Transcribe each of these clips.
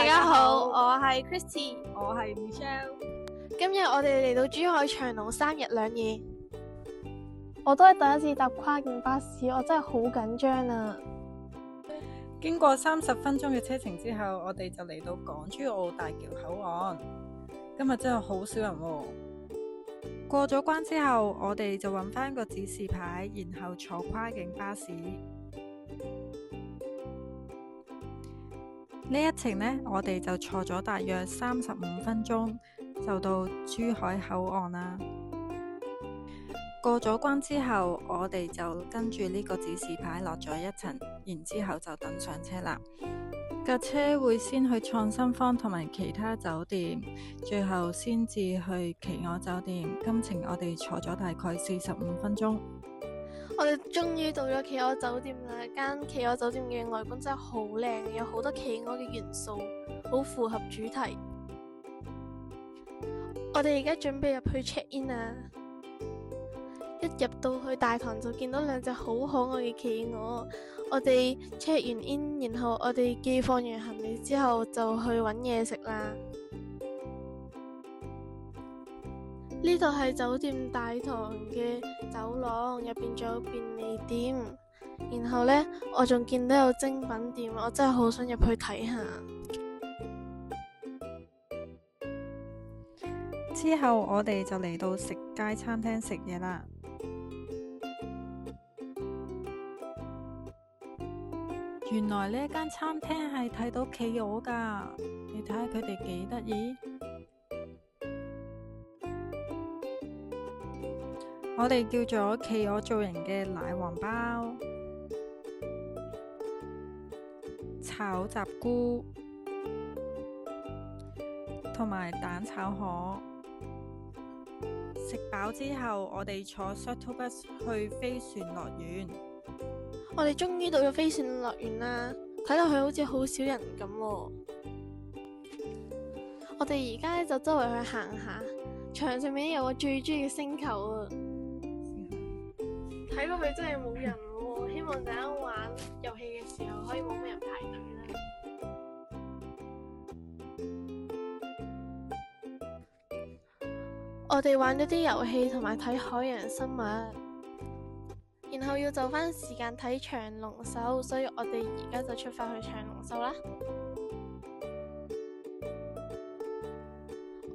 大家好，我係 Christy，我係 Michelle。今日我哋嚟到珠海長隆3日2夜，我都係第一次搭跨境巴士，我真係好緊張啊！經過30分鐘嘅車程之後，我哋就嚟到港珠澳大橋口岸。今日真係好少人喎。過咗關之後，我哋就揾返個指示牌，然後坐跨境巴士。呢一程呢，我哋就坐咗大約35分鐘，就到珠海口岸啦。過咗關之後，我哋就跟住呢個指示牌落咗一層，然之後就等上車啦。架車會先去創新坊同埋其他酒店，最後先至去企鵝酒店。今程我哋坐咗大概45分鐘。我哋終於到咗企鵝酒店啦！間企鵝酒店嘅外觀真係好靚，有好多企鵝嘅元素，好符合主題。我哋而家準備入去 check in 啊！一入到去大堂就見到2隻好可愛嘅企鵝。我哋 check 完 in， 然後我哋寄放完行李之後就去揾嘢食啦。呢度係酒店大堂嘅走廊，入邊仲有便利店。然後呢，我仲見到有精品店，我真係好想入去睇下。之後我哋就嚟到食街餐廳食嘢啦。原來呢間餐廳係睇到企鵝㗎，你睇下佢哋幾得意。我哋叫咗企鵝造型嘅奶黃包、炒雜菇同埋蛋炒河。食飽之後，我哋坐 shuttle bus 去飛船樂園。我哋終於到咗飛船樂園啦，睇落去好似好少人咁喎。我哋而家就周圍去行下，牆上面有我最中意嘅星球啊！睇落去真係冇人喎，希望陣間玩遊戲嘅時候可以冇乜人排隊啦。我哋玩咗啲遊戲同埋睇海洋生物，然後要就返時間睇長隆秀，所以我哋而家就出發去長隆秀啦。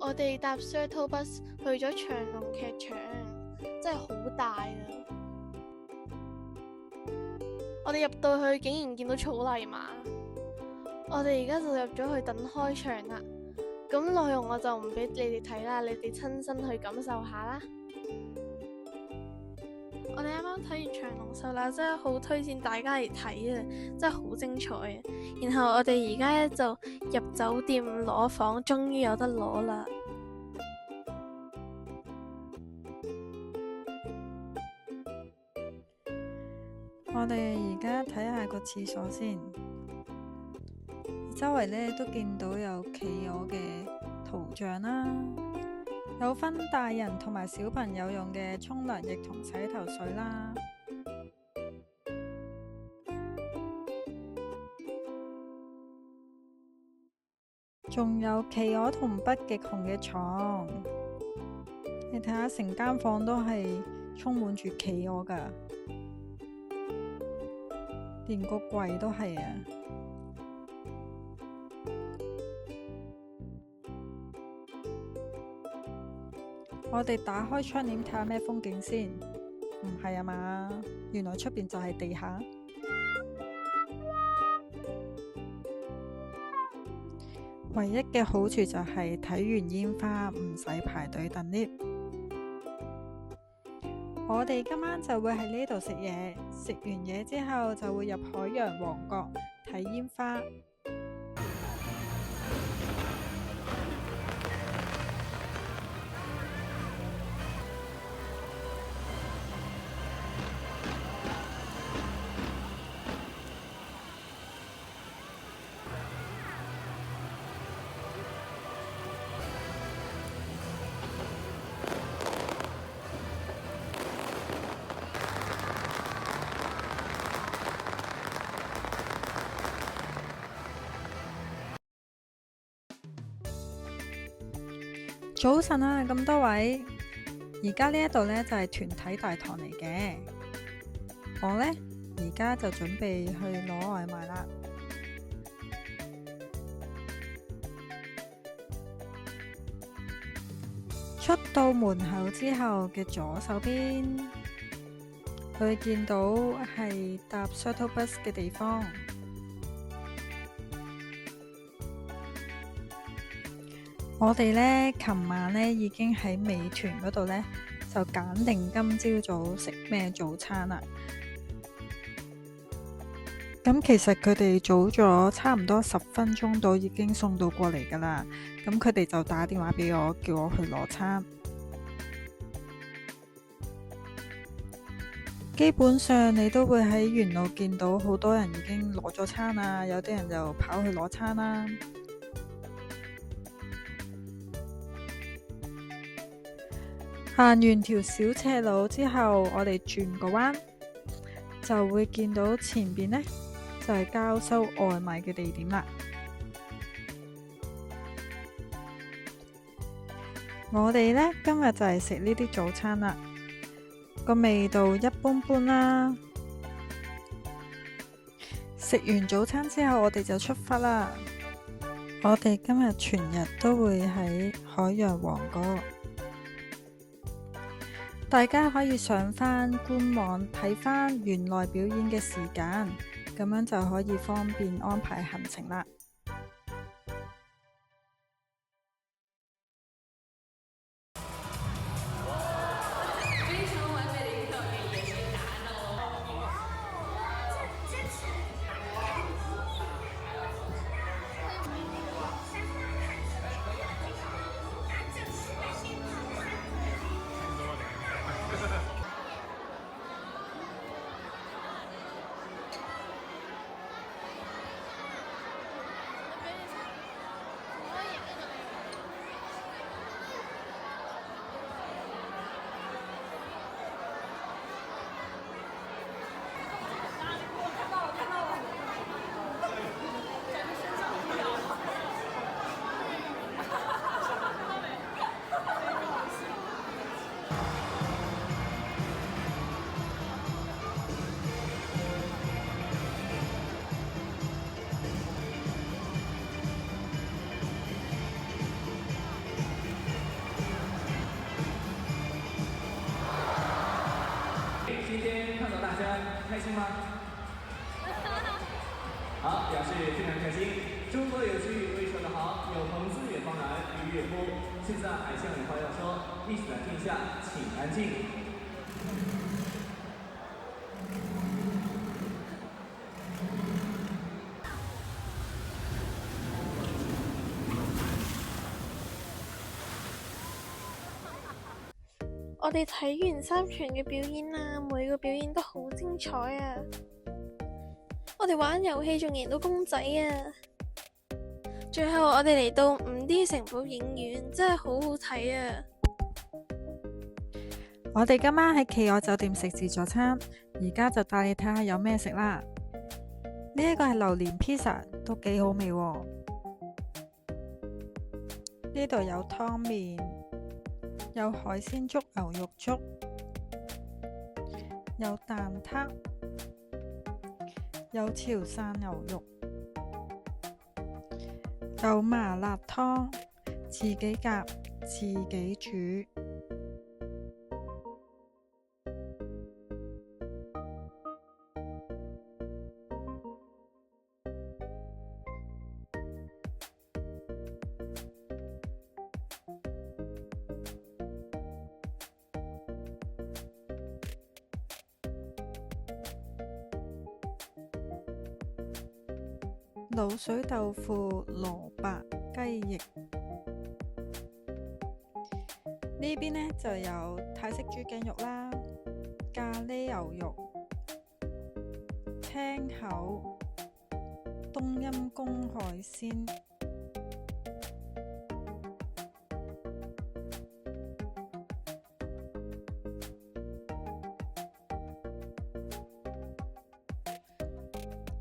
我哋搭 shuttle bus 去咗長隆劇場，真係好大啊！我哋入到去竟然見到草泥馬，我哋而家就入咗去等開場啦。咁內容我就唔俾你哋睇啦，你哋親身去感受下啦。我哋啱啱睇完長隆秀啦，真係好推薦大家嚟睇啊，真係好精彩啊！然後我哋而家就入酒店攞房，終於有得攞啦。我哋而家睇下個廁所先，周圍呢都見到有企鵝嘅圖像啦，有分大人同埋小朋友用嘅沖涼液同洗頭水啦，仲有企鵝同北極熊嘅床。你睇下成間房都係充滿住企鵝㗎。連個櫃都係啊！我哋打開窗簾睇下咩風景先，唔係啊嘛？原來出邊就係地下。唯一嘅好處就係睇完煙花唔使排隊等 lift。我哋今晚就會喺呢度食嘢，食完嘢之後就會入海洋王國睇煙花。早晨啊，咁多位，而家呢一度呢，就係團體大堂嚟嘅。我呢，而家就準備去攞外賣啦。出到門口之後嘅左手邊，會見到係搭 shuttle bus 嘅地方。我哋呢，琴晚呢已經喺美團嗰度呢，就揀定今朝早食咩早餐啦。咁其實佢哋早咗差唔多10分鐘到已經送到過嚟㗎啦。咁佢哋就打電話俾我，叫我去攞餐。基本上你都會喺沿路見到好多人已經攞咗餐啦，有啲人就跑去攞餐啦。行完條小斜路之後，我哋轉個彎就會見到前邊呢，就係交收外賣嘅地點啦。我哋呢，今日就係食呢啲早餐啦，個味道一般般啦。食完早餐之後，我哋就出發啦。我哋今日全日都會喺海洋王國，大家可以上返官網睇返原來表演嘅時間，咁樣就可以方便安排行程啦。今天看到大家開心嗎？好，表示非常開心。中國有句非常的好，有朋自遠方來，與遠播。現在海象有話要說，一起來聽一下，請安靜。我哋睇完3場嘅表演啦，每個表演都好精彩啊！我哋玩遊戲仲贏到公仔啊！最後我哋嚟到5D 城堡影院，真係好好睇啊！我哋今晚喺企鵝酒店食自助餐，而家就帶你睇下有咩食啦。呢一個係榴蓮披薩，都幾好味喎。呢度有湯麵，有海鮮粥、牛肉粥，有蛋撻，有潮汕牛肉，有麻辣湯，自己夾自己煮。滷水豆腐、蘿蔔雞翼，呢邊呢就有泰式豬頸肉啦、咖喱牛肉、青口、冬陰功海鮮。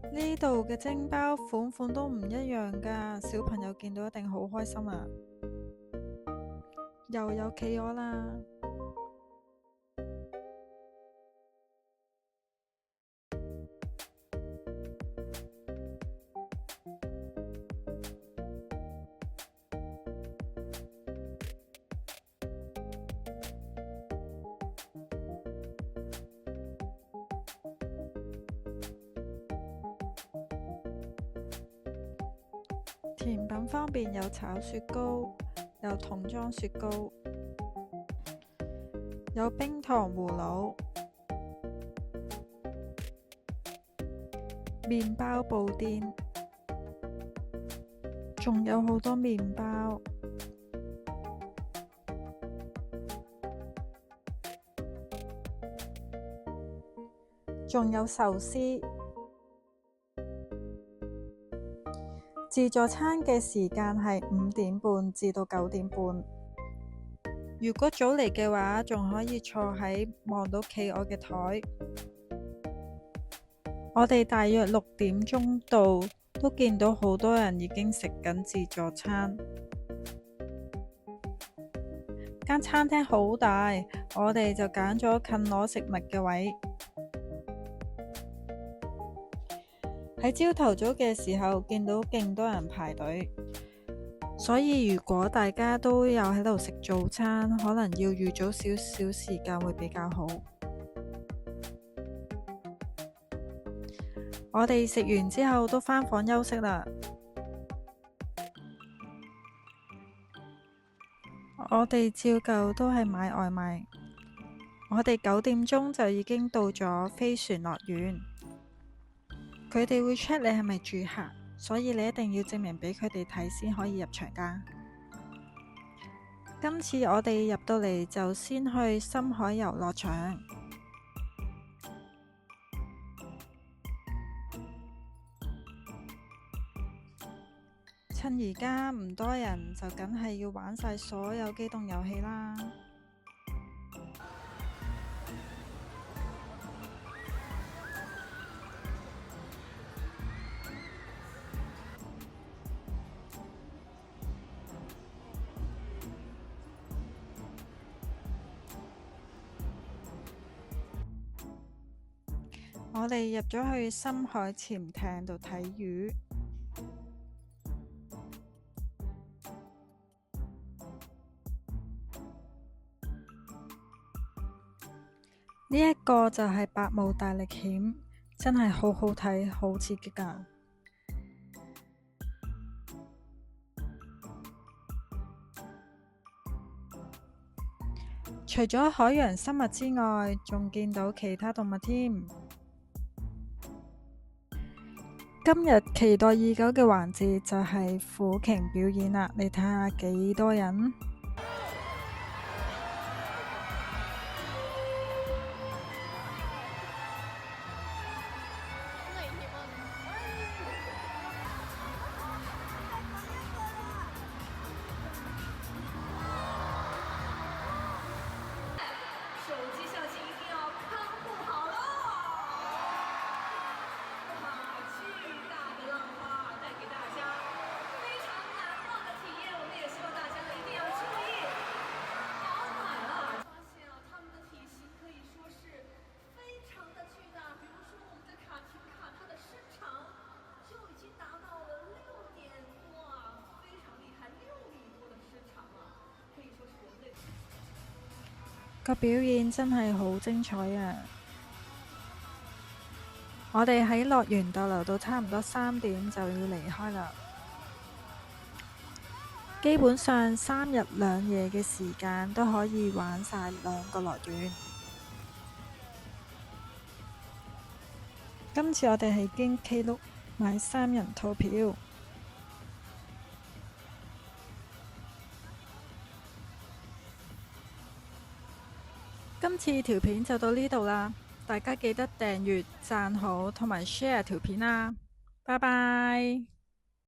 呢度嘅蒸包款款都唔一樣㗎，小朋友見到一定好開心啊！又有企鵝啦。甜品方面有炒雪糕，有桶裝雪糕，有冰糖葫蘆，麵包布甸，仲有好多麵包，仲有壽司。自助餐嘅時間係5點半至到9點半。如果早嚟嘅話，仲可以坐喺望到企鵝嘅台。我哋大約6點鐘到，都見到好多人已經食緊自助餐。間餐廳好大，我哋就揀咗近攞食物嘅位。喺朝頭早嘅時候見到勁多人排隊，所以如果大家都有喺度食早餐，可能要預早少少時間會比較好。我哋食完之後都返房休息啦。我哋照舊都係買外賣。我哋9點鐘就已經到咗飛船樂園。佢哋會 check 你係咪住客，所以你一定要證明俾佢哋睇先可以入場㗎。今次我哋入到嚟就先去深海遊樂場。趁而家唔多人，就梗係要玩晒所有機動遊戲啦。我哋入咗去深海潛艇度睇魚。呢一個就係百慕大歷險，真係好好睇，好刺激㗎。除咗海洋生物之外，仲見到其他動物添。今日期待已久嘅環節就係虎鯨表演啦，你睇下幾多人。手机相机一定要看护好了！哇，巨大的浪花带给大家非常难忘的体验，我们也希望大家一定要注意保暖啊！发现啊，它们的体型可以说是非常的巨大，比如说我们的卡廷卡，它的身长就已經達到了6點多啊，非常厲害，6米多的身長啊，可以說是人類。個表演真係好精彩啊！我哋喺樂園逗留到差唔多3點就要離開啦。基本上3日2夜嘅時間都可以玩晒2個樂園。今次我哋係經 Klook 買3人套票。今次條片就到呢度啦，大家記得訂閱、讚好同埋 share 條片啦，拜拜。